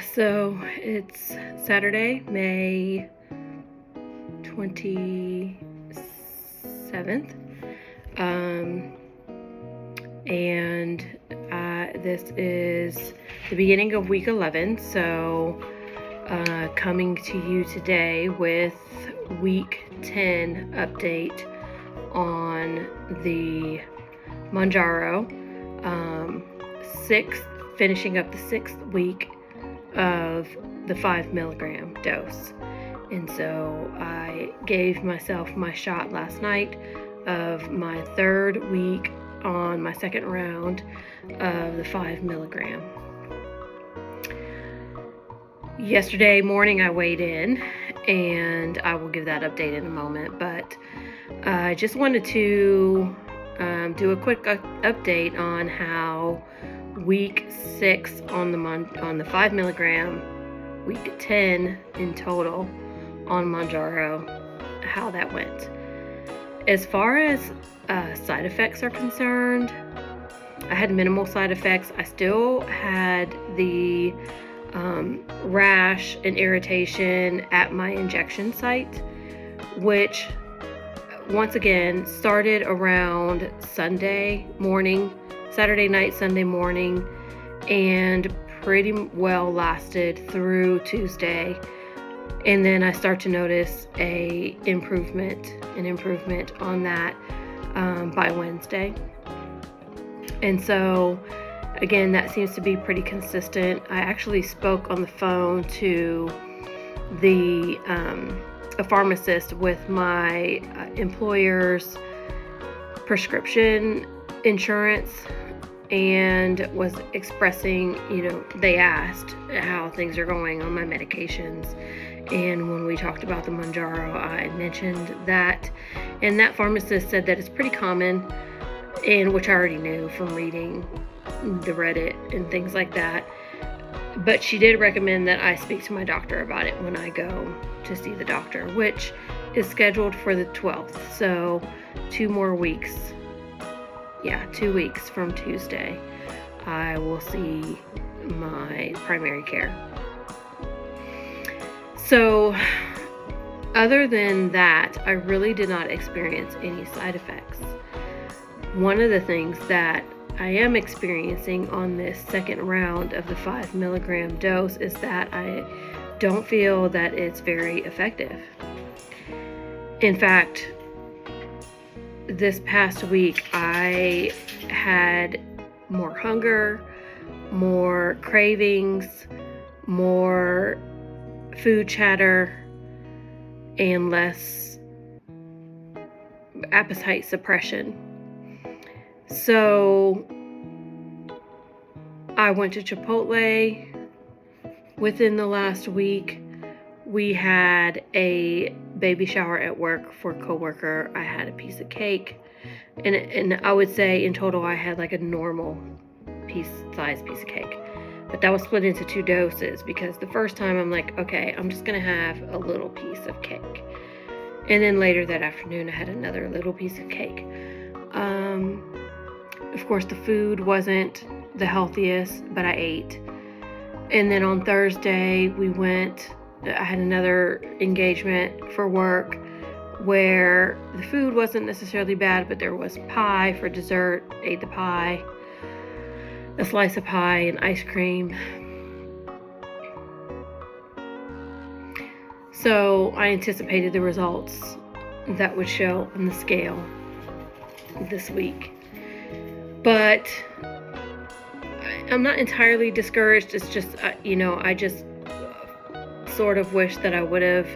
So it's Saturday, May 27th. And this is the beginning of week 11. So coming to you today with week 10 update on the Mounjaro, finishing up the 6th week of the 5 milligram dose. And so I gave myself my shot last night of my 3rd week on my 2nd round of the 5 milligram. Yesterday morning I weighed in, and I will give that update in a moment, but I just wanted to do a quick update on how week 6 on the 5 milligram, week 10 in total on Mounjaro, how that went. As far as side effects are concerned, I had minimal side effects. I still had the rash and irritation at my injection site, which once again started around Saturday night, Sunday morning, and pretty well lasted through Tuesday. And then I start to notice an improvement on that by Wednesday. And so again, that seems to be pretty consistent. I actually spoke on the phone to a pharmacist with my employer's prescription insurance, and was expressing, they asked how things are going on my medications. And when we talked about the Mounjaro, I mentioned that, and that pharmacist said that it's pretty common, and which I already knew from reading the Reddit and things like that. But she did recommend that I speak to my doctor about it when I go to see the doctor, which is scheduled for the 12th. So 2 more weeks. 2 weeks from Tuesday, I will see my primary care. So other than that, I really did not experience any side effects. One of the things that I am experiencing on this 2nd round of the 5 milligram dose is that I don't feel that it's very effective. In fact, this past week I had more hunger, more cravings, more food chatter, and less appetite suppression. So I went to Chipotle within the last week. We had a baby shower at work for a coworker. I had a piece of cake, and I would say in total I had like a normal size piece of cake, but that was split into 2 doses, because the first time I'm like, okay, I'm just gonna have a little piece of cake, and then later that afternoon I had another little piece of cake. Of course the food wasn't the healthiest, but I ate. And then on Thursday I had another engagement for work where the food wasn't necessarily bad, but there was pie for dessert. Ate the pie, a slice of pie, and ice cream. So I anticipated the results that would show on the scale this week. But I'm not entirely discouraged. It's just, I just sort of wish that I would have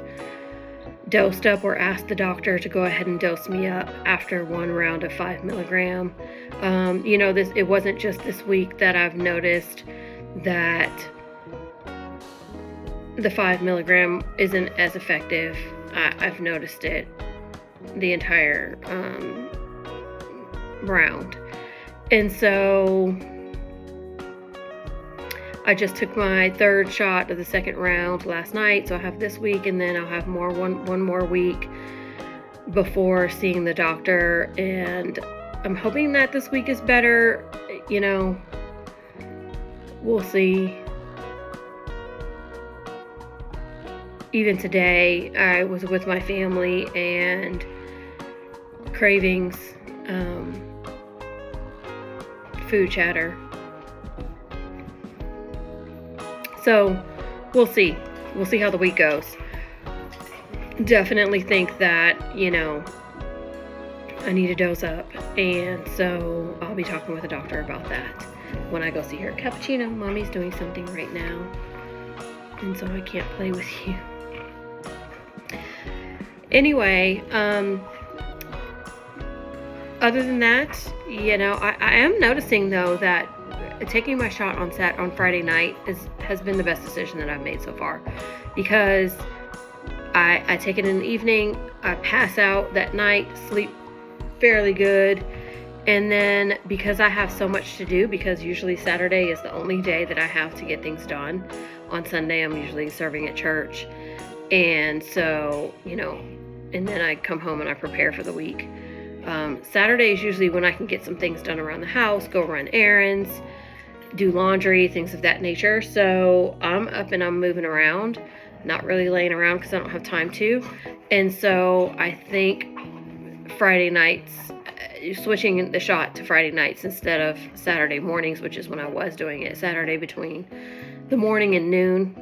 dosed up or asked the doctor to go ahead and dose me up after 1 round of 5 milligram. It wasn't just this week that I've noticed that the 5 milligram isn't as effective. I've noticed it the entire round. And so I just took my 3rd shot of the 2nd round last night, so I have this week, and then I'll have one more week before seeing the doctor, and I'm hoping that this week is better. We'll see. even today, I was with my family and cravings, food chatter. So we'll see. We'll see how the week goes. Definitely think that, I need to dose up. And so I'll be talking with the doctor about that when I go see her. Cappuccino, Mommy's doing something right now. And so I can't play with you. Anyway, other than that, I am noticing though that taking my shot on Friday night has been the best decision that I've made so far, because I take it in the evening, I pass out that night, sleep fairly good, and then because I have so much to do, because usually Saturday is the only day that I have to get things done. On Sunday I'm usually serving at church, and so and then I come home and I prepare for the week. Saturday is usually when I can get some things done around the house, go run errands, do laundry, things of that nature. So I'm up and I'm moving around, not really laying around because I don't have time to. And so I think Friday nights, switching the shot to Friday nights instead of Saturday mornings, which is when I was doing it, Saturday between the morning and noon.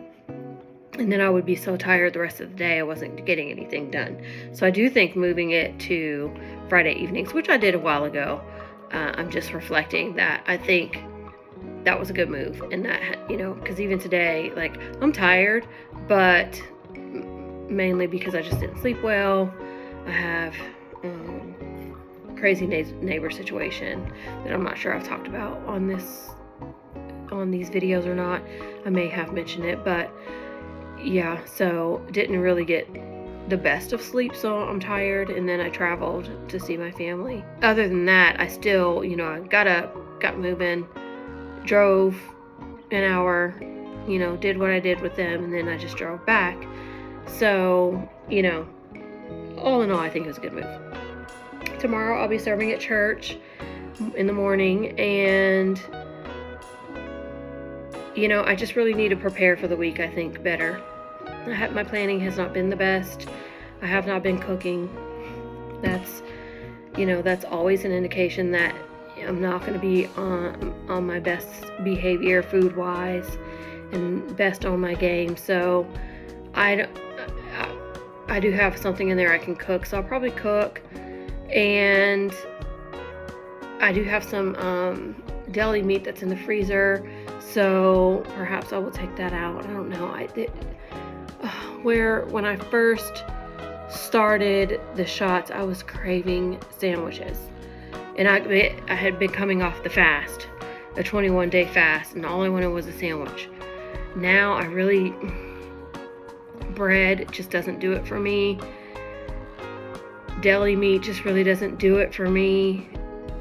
And then I would be so tired the rest of the day I wasn't getting anything done. So I do think moving it to Friday evenings, which I did a while ago, I'm just reflecting that I think that was a good move. And that, because even today, like, I'm tired, but mainly because I just didn't sleep well. I have crazy neighbor situation that I'm not sure I've talked about on these videos or not. I may have mentioned it, but yeah, so didn't really get the best of sleep, so I'm tired, and then I traveled to see my family. Other than that, I still, I got up, got moving, drove an hour, did what I did with them, and then I just drove back. So, all in all, I think it was a good move. Tomorrow I'll be serving at church in the morning, and I just really need to prepare for the week, I think, better. My planning has not been the best. I have not been cooking. That's, that's always an indication that I'm not going to be on my best behavior food-wise and best on my game. So I do have something in there I can cook, so I'll probably cook. And I do have some deli meat that's in the freezer, so perhaps I will take that out. I don't know. When I first started the shots, I was craving sandwiches, and I had been coming off the fast, a 21-day fast, and all I wanted was a sandwich. Now bread just doesn't do it for me. Deli meat just really doesn't do it for me,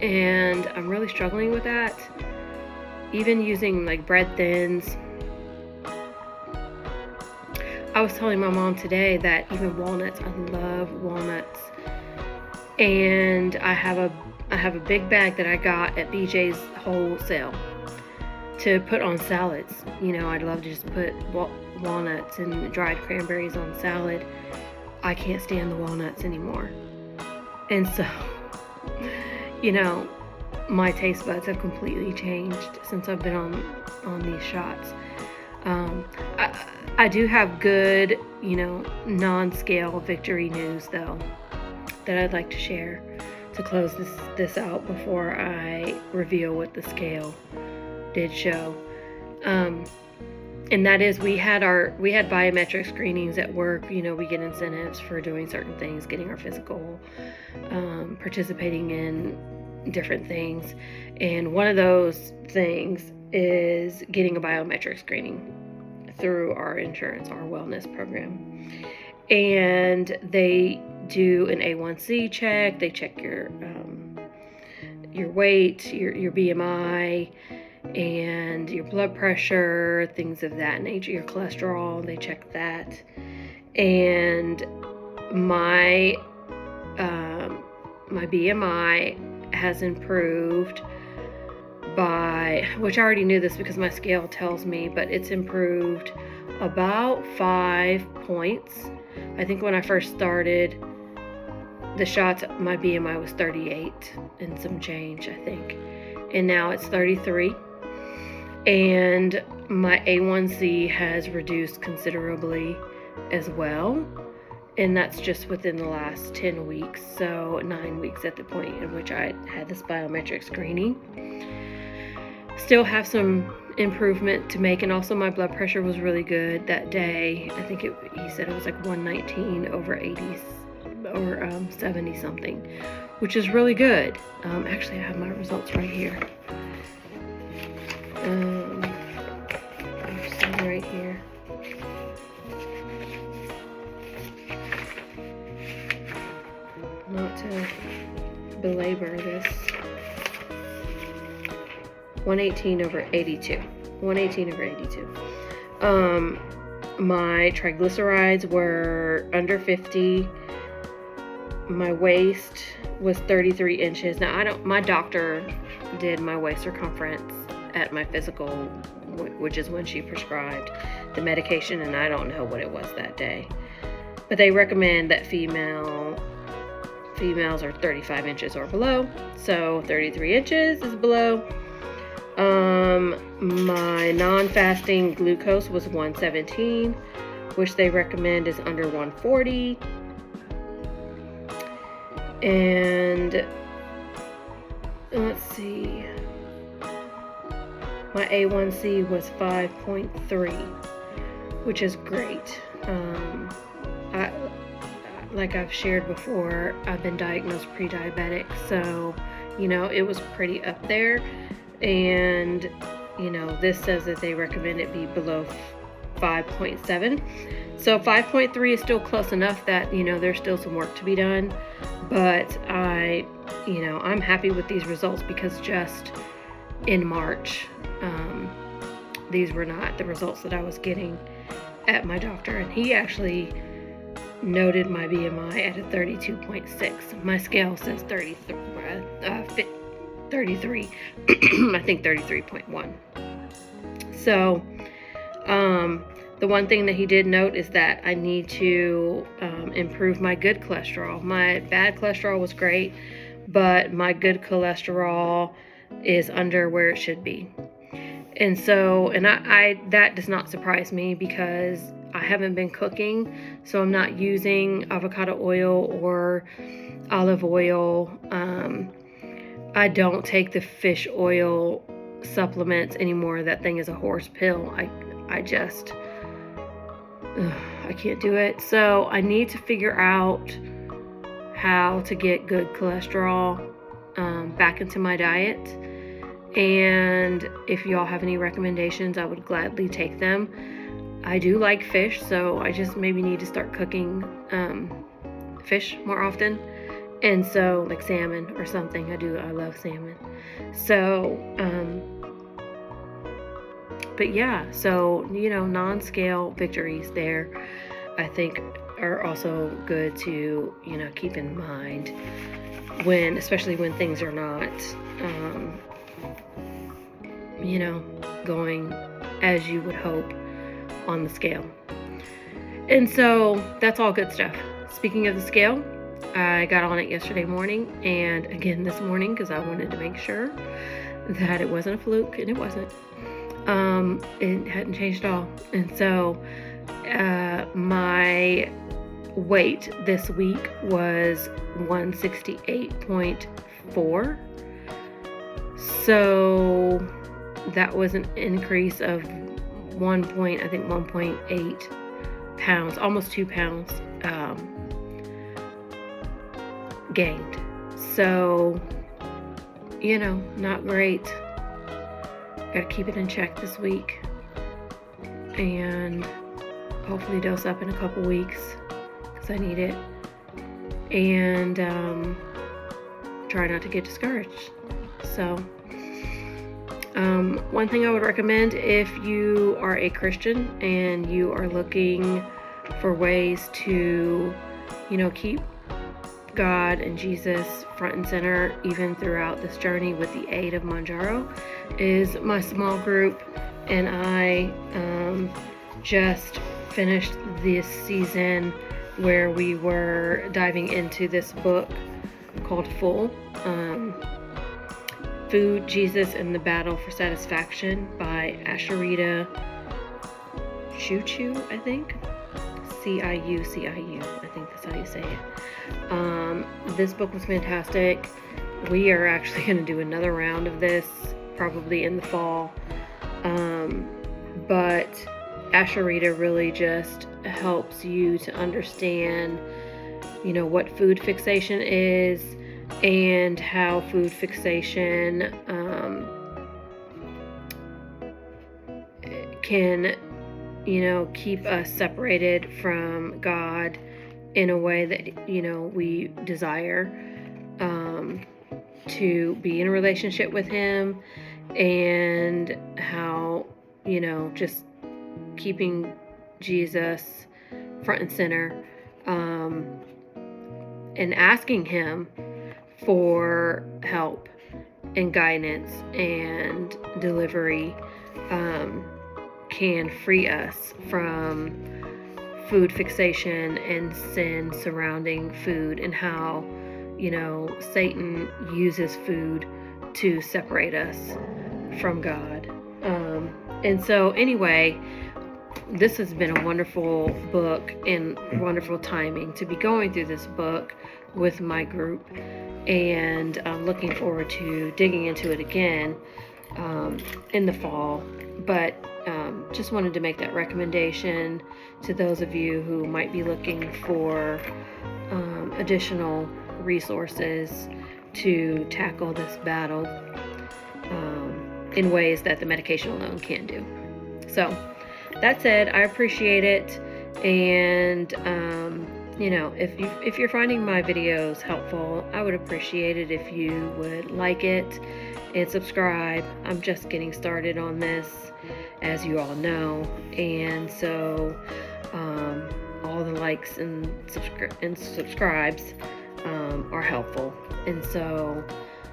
and I'm really struggling with that. Even using like bread thins. I was telling my mom today that even walnuts, I love walnuts, and I have a big bag that I got at BJ's wholesale to put on salads. I'd love to just put walnuts and dried cranberries on salad. I can't stand the walnuts anymore. And so, my taste buds have completely changed since I've been on these shots. I do have good, non-scale victory news though that I'd like to share to close this out before I reveal what the scale did show. And that is, we had biometric screenings at work. We get incentives for doing certain things, getting our physical, participating in different things. And one of those things is getting a biometric screening through our insurance, our wellness program. And they do an A1C check. They check your weight, your BMI, and your blood pressure, things of that nature, your cholesterol. They check that. And my BMI has improved which I already knew this because my scale tells me, but it's improved about 5 points. I think when I first started the shots, my BMI was 38 and some change, I think. And now it's 33. And my A1C has reduced considerably as well. And that's just within the last 10 weeks, so 9 weeks at the point in which I had this biometric screening. Still have some improvement to make, and also my blood pressure was really good that day. I think he said it was like 119 over 80 or 70 something, which is really good. Actually, I have my results right here. There's some right here. Not to belabor this. 118 over 82. 118 over 82. My triglycerides were under 50. My waist was 33 inches. Now my doctor did my waist circumference at my physical, which is when she prescribed the medication, and I don't know what it was that day. But they recommend that females are 35 inches or below. So 33 inches is below. My non-fasting glucose was 117, which they recommend is under 140. And let's see, my A1C was 5.3, which is great. Like I've shared before, I've been diagnosed pre-diabetic, so it was pretty up there. And this says that they recommend it be below 5.7. So 5.3 is still close enough that there's still some work to be done, but I'm happy with these results because just in March, these were not the results that I was getting at my doctor, and he actually noted my BMI at a 32.6. My scale says 33. I think 33.1. So the one thing that he did note is that I need to improve my good cholesterol. My bad cholesterol was great, but my good cholesterol is under where it should be. And so, I that does not surprise me because I haven't been cooking, so I'm not using avocado oil or olive oil. I don't take the fish oil supplements anymore. That thing is a horse pill. I can't do it. So I need to figure out how to get good cholesterol back into my diet. And if y'all have any recommendations, I would gladly take them. I do like fish, so I just maybe need to start cooking fish more often. And so, like salmon or something. I love salmon. So, but yeah, so, non-scale victories there, I think are also good to, keep in mind especially when things are not, going as you would hope on the scale. And so that's all good stuff. Speaking of the scale, I got on it yesterday morning and again this morning because I wanted to make sure that it wasn't a fluke, and it wasn't. It hadn't changed at all. And so my weight this week was 168.4. So that was an increase of 1.8 pounds, almost 2 pounds gained. So, not great. Gotta keep it in check this week and hopefully dose up in a couple weeks because I need it, and try not to get discouraged. So one thing I would recommend if you are a Christian and you are looking for ways to keep God and Jesus front and center even throughout this journey with the aid of Mounjaro is my small group. And I just finished this season where we were diving into this book called Full, Food, Jesus, and the Battle for Satisfaction by Asherita Choo, I think. Ciu, I think that's how you say it. This book was fantastic. We are actually going to do another round of this probably in the fall. But Asherita really just helps you to understand, what food fixation is and how food fixation can, keep us separated from God in a way that, we desire to be in a relationship with Him, and how, just keeping Jesus front and center, and asking Him for help and guidance and delivery can free us from food fixation and sin surrounding food, and how, Satan uses food to separate us from God. And so anyway, this has been a wonderful book and wonderful timing to be going through this book with my group, and I'm looking forward to digging into it again in the fall. But just wanted to make that recommendation to those of you who might be looking for additional resources to tackle this battle in ways that the medication alone can't do. So that said, I appreciate it, and if you're finding my videos helpful, I would appreciate it if you would like it and subscribe. I'm just getting started on this, as you all know, and so all the likes and subscribes are helpful. And so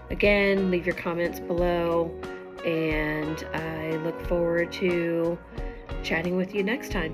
again, leave your comments below, and I look forward to chatting with you next time.